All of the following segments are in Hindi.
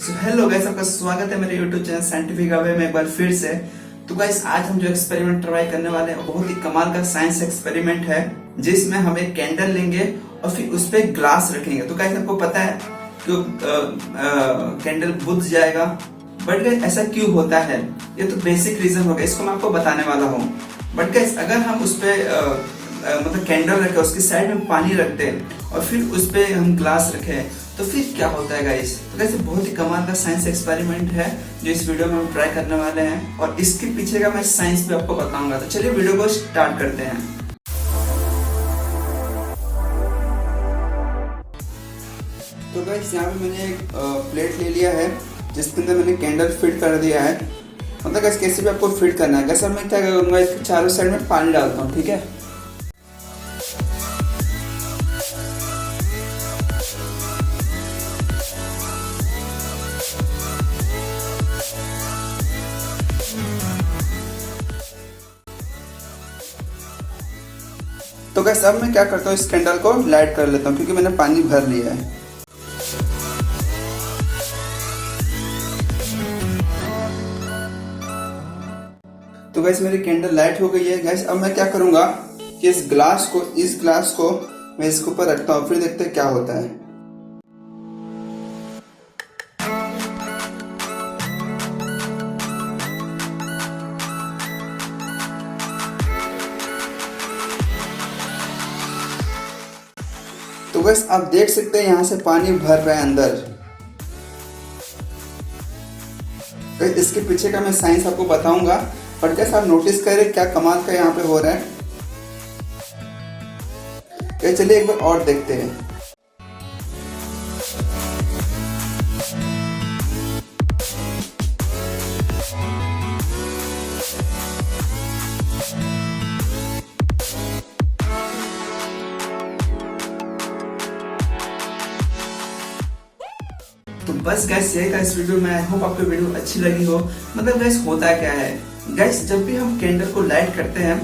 हेलो गाइस, आपका स्वागत है मेरे यूट्यूब चैनल साइंटिफिक अवे में एक बार फिर से। तो गाइस, आज हम जो एक्सपेरिमेंट ट्राई करने वाले हैं बहुत ही कमाल का साइंस एक्सपेरिमेंट है, जिसमें हम एक कैंडल लेंगे और फिर उस पर ग्लास रखेंगे। तो गाइस, आपको पता है कि कैंडल बुझ जाएगा, बट गाइस ऐसा क्यों होता है? ये तो बेसिक रीजन होगा, इसको मैं आपको बताने वाला हूँ। बट गाइस, अगर हम उस पे मतलब कैंडल रखे, उसकी साइड में पानी रखते हैं और फिर उस पे हम ग्लास रखे, तो फिर क्या होता है गाइस? तो गाइस, बहुत ही कमाल का साइंस एक्सपेरिमेंट है जो इस वीडियो में हम ट्राई करने वाले हैं, और इसके पीछे का मैं साइंस भी आपको बताऊंगा। तो चलिए वीडियो को स्टार्ट करते हैं। तो गाइस, यहाँ पे मैंने एक प्लेट ले लिया है जिसके अंदर मैंने कैंडल फिट कर दिया है। मतलब गाइस, कैसे भी आपको फिट करना है। गाइस, मैं क्या करूंगा, इसके चारों साइड में पानी डालता हूँ, ठीक है। तो गाइस, अब मैं क्या करता हूँ, इस कैंडल को लाइट कर लेता हूँ क्योंकि मैंने पानी भर लिया है। तो गाइस, मेरी कैंडल लाइट हो गई है। गाइस, अब मैं क्या करूंगा कि इस ग्लास को मैं इसके ऊपर रखता हूँ, फिर देखते हैं क्या होता है। तो गाइस, आप देख सकते हैं यहाँ से पानी भर रहा है अंदर। गाइस, इसके पीछे का मैं साइंस आपको बताऊंगा, पर गाइस आप नोटिस करें क्या कमाल का यहाँ पे हो रहा है। गाइस, चलिए एक बार और देखते हैं। तो बस गाइस, यही था इस वीडियो में। आई होप आपको वीडियो अच्छी लगी हो। मतलब गाइस, होता क्या है गाइस, जब भी हम कैंडल को लाइट करते हैं,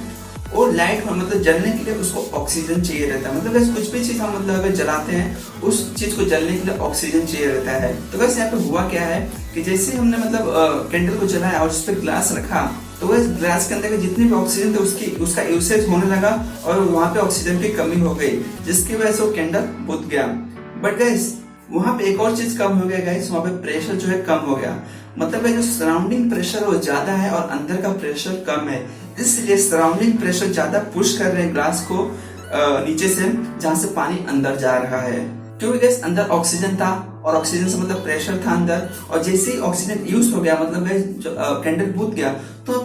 वो लाइट मतलब जलने के लिए उसको ऑक्सीजन चाहिए रहता है। मतलब गाइस, कुछ भी चीज हम मतलब अगर जलाते हैं, उस चीज को जलने के लिए ऑक्सीजन चाहिए रहता है। तो गाइस, यहाँ पे हुआ क्या है कि जैसे हमने मतलब कैंडल को जलाया और उस पर ग्लास रखा, तो वह ग्लास के अंदर के जितने भी ऑक्सीजन थे उसका यूसेज होने लगा और वहां पे ऑक्सीजन की कमी हो गई, जिसकी वजह से वो कैंडल बुझ गया। बट गाइस, वहां पे एक और चीज कम हो गया गाइस, वहां पे प्रेशर जो है कम हो गया। मतलब जो सराउंडिंग प्रेशर वो ज्यादा है और अंदर का प्रेशर कम है, इसलिए सराउंडिंग प्रेशर ज्यादा पुश कर रहे हैं ग्लास को नीचे से, जहां से पानी अंदर जा रहा है। क्योंकि गैस अंदर ऑक्सीजन था और ऑक्सीजन से मतलब प्रेशर था अंदर, और जैसे ही ऑक्सीजन यूज हो गया, मतलब कैंडल बुझ गया, तो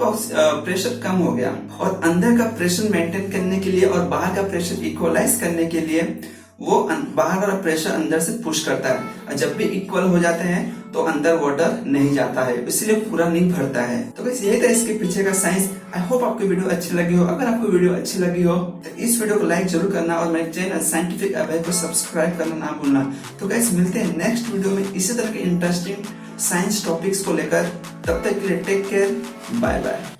प्रेशर कम हो गया। और अंदर का प्रेशर मेंटेन करने के लिए और बाहर का प्रेशर इक्वलाइज करने के लिए वो बाहर वाला प्रेशर अंदर से पुश करता है, और जब भी इक्वल हो जाते हैं तो अंदर वाटर नहीं जाता है, इसलिए पूरा नहीं भरता है। तो बस यही था इसके पीछे का साइंस। आई होप आपको वीडियो अच्छी लगी हो। अगर आपको वीडियो अच्छी लगी हो तो इस वीडियो को लाइक जरूर करना और मेरे चैनल साइंटिफिक अवे को सब्सक्राइब करना ना भूलना। तो गाइस, मिलते हैं नेक्स्ट वीडियो में इसी तरह के इंटरेस्टिंग साइंस टॉपिक्स को लेकर। तब तक के लिए टेक केयर, बाय बाय।